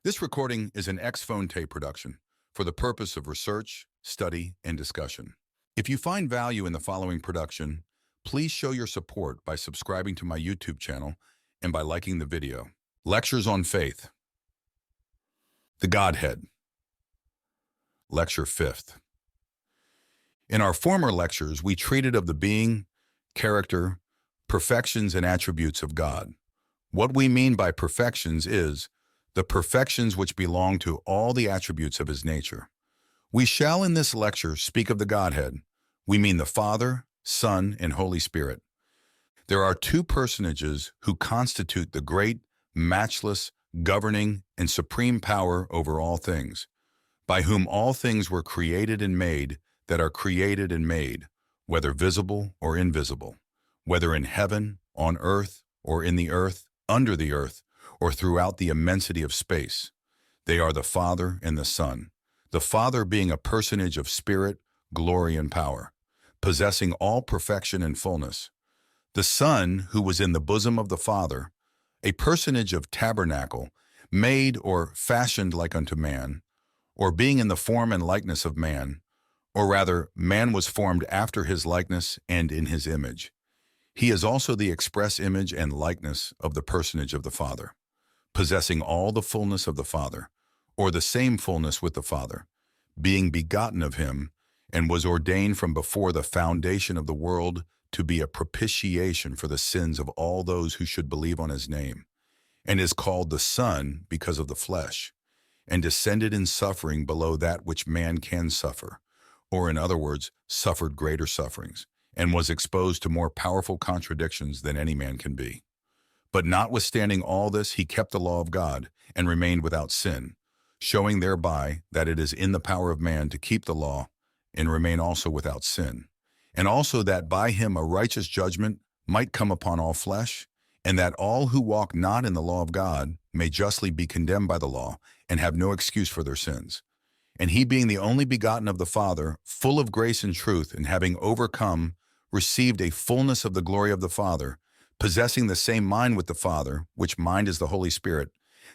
This recording is an Ex-Fonte production for the purpose of research, study, and discussion. If you find value in the following production, please show your support by subscribing to my YouTube channel and by liking the video. Lectures on Faith. The Godhead. Lecture 5th. In our former lectures, we treated of the being, character, perfections, and attributes of God. What we mean by perfections is the perfections which belong to all the attributes of his nature. We shall in this lecture speak of the Godhead. We mean the Father, Son, and Holy Spirit. There are two personages who constitute the great, matchless, governing, and supreme power over all things, by whom all things were created and made that are created and made, whether visible or invisible, whether in heaven, on earth, or in the earth, under the earth, or throughout the immensity of space. They are the Father and the Son, the Father being a personage of spirit, glory, and power, possessing all perfection and fullness. The Son, who was in the bosom of the Father, a personage of tabernacle, made or fashioned like unto man, or being in the form and likeness of man, or rather, man was formed after his likeness and in his image. He is also the express image and likeness of the personage of the Father, possessing all the fullness of the Father, or the same fullness with the Father, being begotten of him, and was ordained from before the foundation of the world to be a propitiation for the sins of all those who should believe on his name, and is called the Son because of the flesh, and descended in suffering below that which man can suffer, or in other words, suffered greater sufferings, and was exposed to more powerful contradictions than any man can be. But notwithstanding all this, he kept the law of God and remained without sin, showing thereby that it is in the power of man to keep the law and remain also without sin, and also that by him a righteous judgment might come upon all flesh, and that all who walk not in the law of God may justly be condemned by the law and have no excuse for their sins. And he, being the only begotten of the Father, full of grace and truth, and having overcome, received a fullness of the glory of the Father, possessing the same mind with the Father, which mind is the Holy Spirit,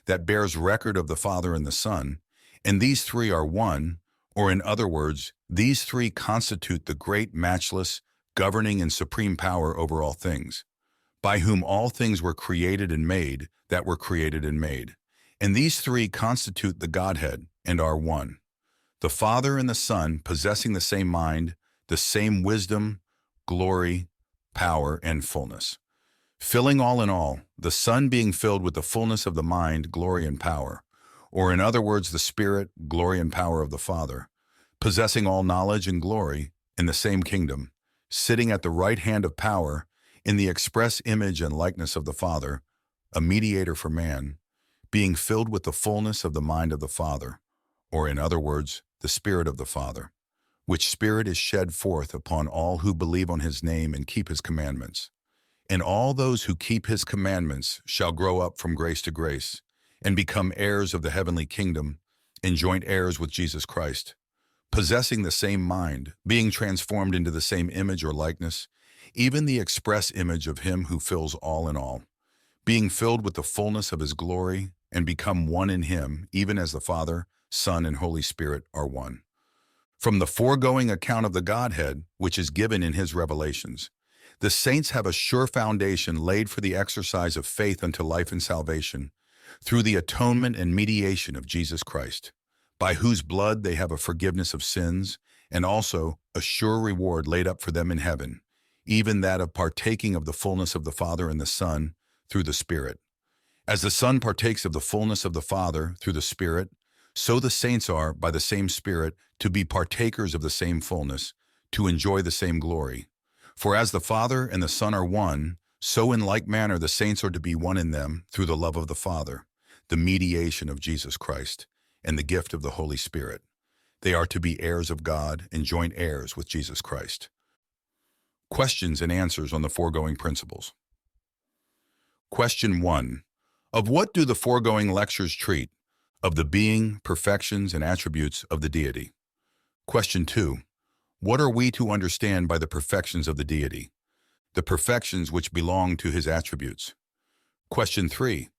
that bears record of the Father and the Son, and these three are one, or in other words, these three constitute the great, matchless, governing, and supreme power over all things, by whom all things were created and made that were created and made. And these three constitute the Godhead and are one. The Father and the Son possessing the same mind, the same wisdom, glory, power, and fullness. Filling all in all, the Son being filled with the fullness of the mind, glory, and power, or in other words, the Spirit, glory, and power of the Father, possessing all knowledge and glory in the same kingdom, sitting at the right hand of power in the express image and likeness of the Father, a mediator for man, being filled with the fullness of the mind of the Father, or in other words, the Spirit of the Father, which Spirit is shed forth upon all who believe on his name and keep his commandments. And all those who keep his commandments shall grow up from grace to grace, and become heirs of the heavenly kingdom, and joint heirs with Jesus Christ, possessing the same mind, being transformed into the same image or likeness, even the express image of him who fills all in all, being filled with the fullness of his glory, and become one in him, even as the Father, Son, and Holy Spirit are one. From the foregoing account of the Godhead, which is given in his revelations, the saints have a sure foundation laid for the exercise of faith unto life and salvation, through the atonement and mediation of Jesus Christ, by whose blood they have a forgiveness of sins, and also a sure reward laid up for them in heaven, even that of partaking of the fullness of the Father and the Son through the Spirit. As the Son partakes of the fullness of the Father through the Spirit, so the saints are, by the same Spirit, to be partakers of the same fullness, to enjoy the same glory. For as the Father and the Son are one, so in like manner the saints are to be one in them through the love of the Father, the mediation of Jesus Christ, and the gift of the Holy Spirit. They are to be heirs of God and joint heirs with Jesus Christ. Questions and answers on the foregoing principles. Question 1. Of what do the foregoing lectures treat? Of the being, perfections, and attributes of the deity. Question 2. What are we to understand by the perfections of the deity? The perfections which belong to his attributes. Question 3.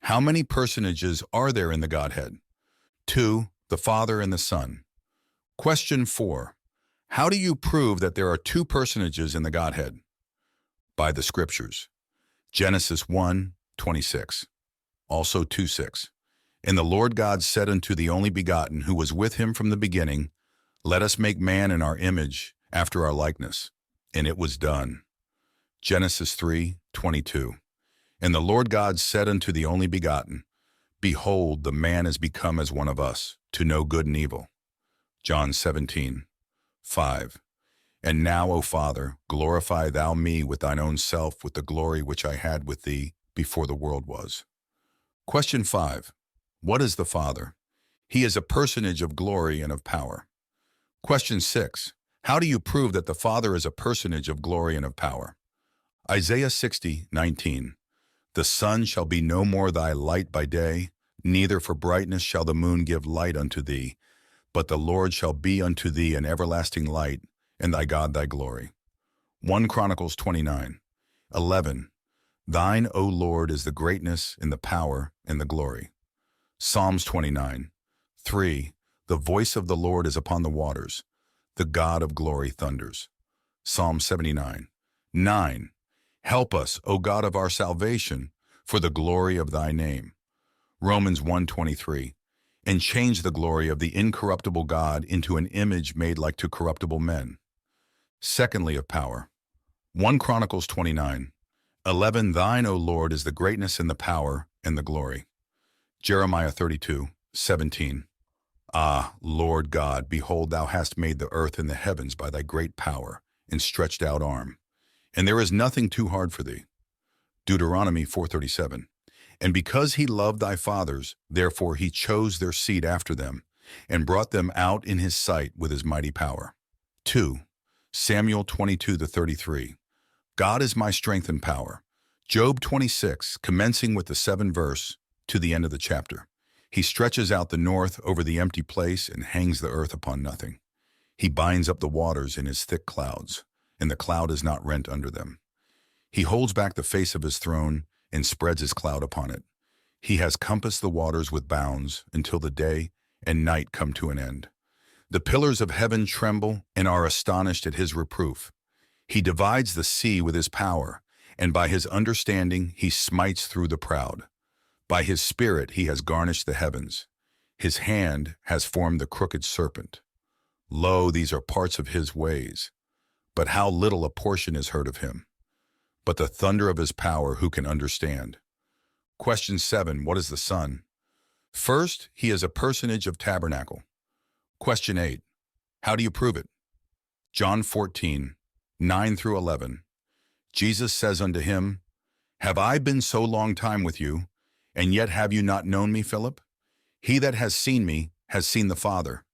How many personages are there in the Godhead? 2. The Father and the Son. Question 4. How do you prove that there are two personages in the Godhead? By the Scriptures. Genesis 1:26. Also 2:6. And the Lord God said unto the only begotten who was with him from the beginning, Let us make man in our image, after our likeness. And it was done. Genesis 3:22. And the Lord God said unto the only begotten, Behold, the man is become as one of us, to know good and evil. John 17:5. And now, O Father, glorify thou me with thine own self, with the glory which I had with thee before the world was. Question 5. What is the Father? He is a personage of glory and of power. Question 6. How do you prove that the Father is a personage of glory and of power? Isaiah 60:19. The sun shall be no more thy light by day, neither for brightness shall the moon give light unto thee, but the Lord shall be unto thee an everlasting light, and thy God thy glory. 1 Chronicles 29:11. Thine, O Lord, is the greatness and the power and the glory. Psalms 29:3. The voice of the Lord is upon the waters. The God of glory thunders. Psalm 79:9. Help us, O God of our salvation, for the glory of thy name. Romans 1:23. And change the glory of the incorruptible God into an image made like to corruptible men. Secondly, of power. 1 Chronicles 29:11. Thine, O Lord, is the greatness and the power and the glory. Jeremiah 32:17. Ah, Lord God, behold, thou hast made the earth and the heavens by thy great power and stretched out arm, and there is nothing too hard for thee. Deuteronomy 4:37. And because he loved thy fathers, therefore he chose their seed after them, and brought them out in his sight with his mighty power. 2 Samuel 22:33. God is my strength and power. Job 26, commencing with the 7th verse to the end of the chapter. He stretches out the north over the empty place and hangs the earth upon nothing. He binds up the waters in his thick clouds, and the cloud is not rent under them. He holds back the face of his throne and spreads his cloud upon it. He has compassed the waters with bounds until the day and night come to an end. The pillars of heaven tremble and are astonished at his reproof. He divides the sea with his power, and by his understanding he smites through the proud. By his spirit he has garnished the heavens. His hand has formed the crooked serpent. Lo, these are parts of his ways. But how little a portion is heard of him. But the thunder of his power who can understand? Question 7. What is the Son? First, he is a personage of tabernacle. Question 8. How do you prove it? John 14:9-11. Jesus says unto him, Have I been so long time with you, and yet have you not known me, Philip? He that has seen me has seen the Father.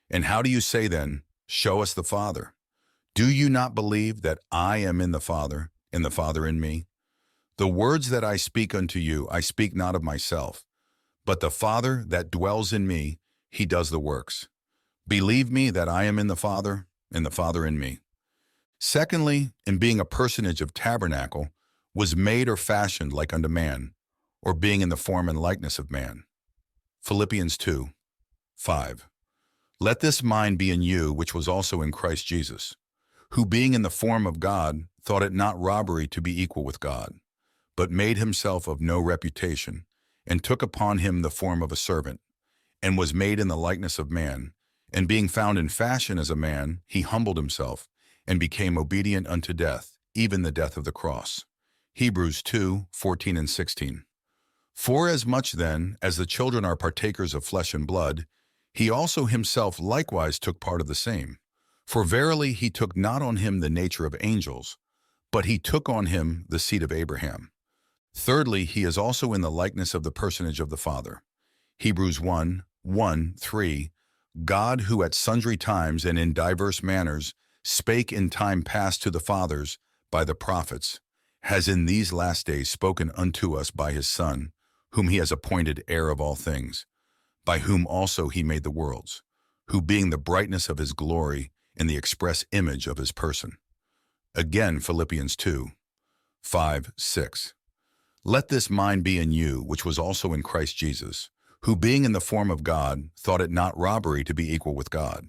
And how do you say then, Show us the Father? Do you not believe that I am in the Father, and the Father in me? The words that I speak unto you, I speak not of myself, but the Father that dwells in me, he does the works. Believe me that I am in the Father, and the Father in me. Secondly, in being a personage of tabernacle, was made or fashioned like unto man, or being in the form and likeness of man. Philippians 2:5. Let this mind be in you, which was also in Christ Jesus, who being in the form of God, thought it not robbery to be equal with God, but made himself of no reputation, and took upon him the form of a servant, and was made in the likeness of man, and being found in fashion as a man, he humbled himself, and became obedient unto death, even the death of the cross. Hebrews 2:14-16. Forasmuch then as the children are partakers of flesh and blood, he also himself likewise took part of the same. For verily he took not on him the nature of angels, but he took on him the seed of Abraham. Thirdly, he is also in the likeness of the personage of the Father. Hebrews 1:1-3. God, who at sundry times and in diverse manners spake in time past to the fathers by the prophets, has in these last days spoken unto us by his Son, whom he has appointed heir of all things, by whom also he made the worlds, who being the brightness of his glory and the express image of his person. Again, Philippians 2:5-6. Let this mind be in you, which was also in Christ Jesus, who being in the form of God, thought it not robbery to be equal with God.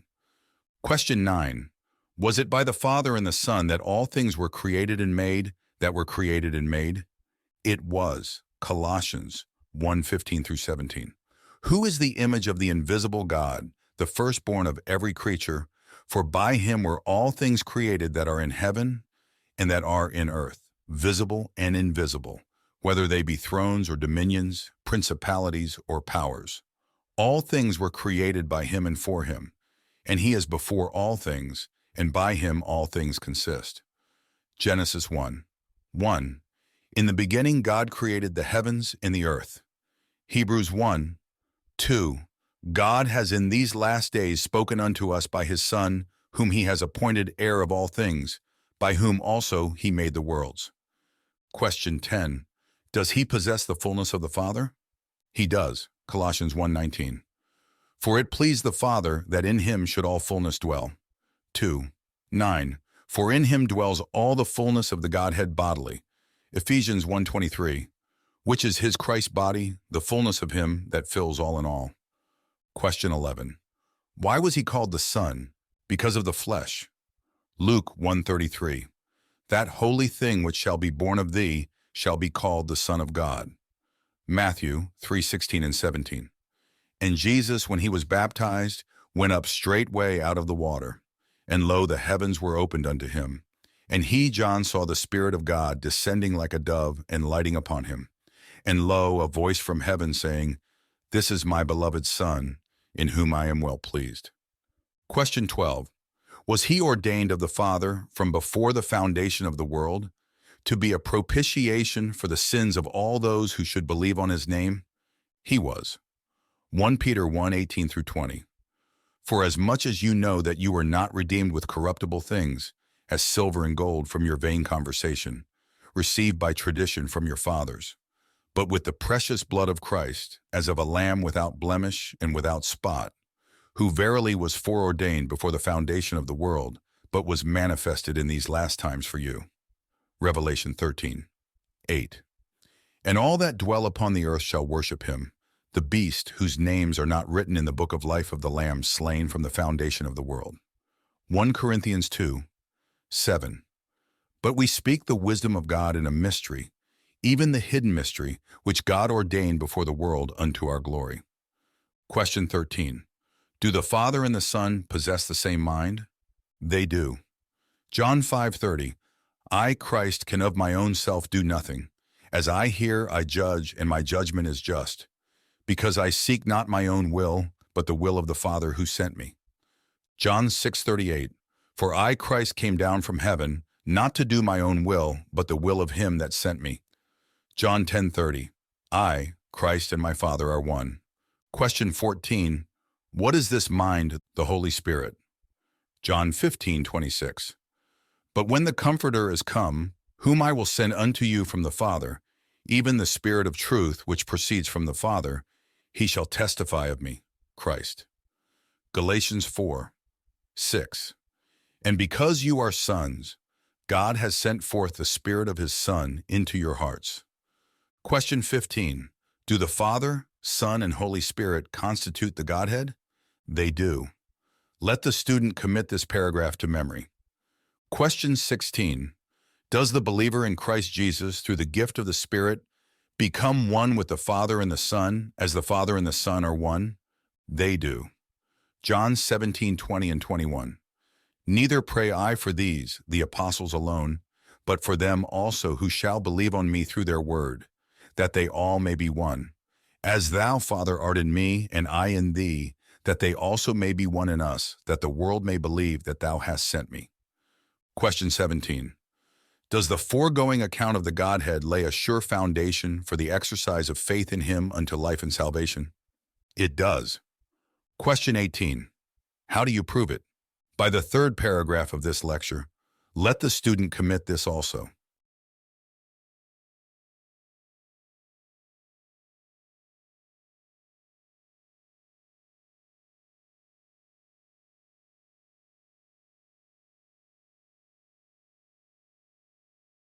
Question 9. Was it by the Father and the Son that all things were created and made, that were created and made? It was. Colossians 1:15 through 17. Who is the image of the invisible God, the firstborn of every creature? For by him were all things created that are in heaven and that are in earth, visible and invisible, whether they be thrones or dominions, principalities or powers. All things were created by him and for him, and he is before all things, and by him all things consist. Genesis 1:1. In the beginning God created the heavens and the earth. Hebrews 1:2. God has in these last days spoken unto us by his Son, whom he has appointed heir of all things, by whom also he made the worlds. Question 10. Does he possess the fullness of the Father? He does. Colossians 1:19. For it pleased the Father that in him should all fullness dwell. 2:9. For in him dwells all the fullness of the Godhead bodily. Ephesians 1:23. Which is his Christ's body, the fullness of him that fills all in all. Question 11. Why was he called the Son? Because of the flesh. Luke 1:33. That holy thing which shall be born of thee shall be called the Son of God. Matthew 3:16 and 17. And Jesus, when he was baptized, went up straightway out of the water. And lo, the heavens were opened unto him. And he, John, saw the Spirit of God descending like a dove and lighting upon him. And lo, a voice from heaven saying, This is my beloved Son, in whom I am well pleased. Question 12. Was he ordained of the Father from before the foundation of the world, to be a propitiation for the sins of all those who should believe on his name? He was. 1 Peter 1:18 through 20. For as much as you know that you were not redeemed with corruptible things, as silver and gold from your vain conversation, received by tradition from your fathers, but with the precious blood of Christ, as of a lamb without blemish and without spot, who verily was foreordained before the foundation of the world, but was manifested in these last times for you. Revelation 13:8. And all that dwell upon the earth shall worship him, the beast whose names are not written in the book of life of the Lamb slain from the foundation of the world. 1 Corinthians 2:7. But we speak the wisdom of God in a mystery, even the hidden mystery, which God ordained before the world unto our glory. Question 13. Do the Father and the Son possess the same mind? They do. John 5:30. I, Christ, can of my own self do nothing. As I hear, I judge, and my judgment is just, because I seek not my own will, but the will of the Father who sent me. John 6:38. For I, Christ, came down from heaven, not to do my own will, but the will of him that sent me. John 10:30. I, Christ, and my Father are one. Question 14. What is this mind, the Holy Spirit? John 15:26. But when the Comforter is come, whom I will send unto you from the Father, even the Spirit of truth which proceeds from the Father, he shall testify of me. Christ. Galatians 4:6. And because you are sons, God has sent forth the Spirit of his Son into your hearts. Question 15. Do the Father, Son, and Holy Spirit constitute the Godhead? They do. Let the student commit this paragraph to memory. Question 16. Does the believer in Christ Jesus, through the gift of the Spirit, become one with the Father and the Son, as the Father and the Son are one? They do. John 17:20 and 21. Neither pray I for these, the apostles alone, but for them also who shall believe on me through their word, that they all may be one. As thou, Father, art in me, and I in thee, that they also may be one in us, that the world may believe that thou hast sent me. Question 17. Does the foregoing account of the Godhead lay a sure foundation for the exercise of faith in him unto life and salvation? It does. Question 18. How do you prove it? By the third paragraph of this lecture, let the student commit this also.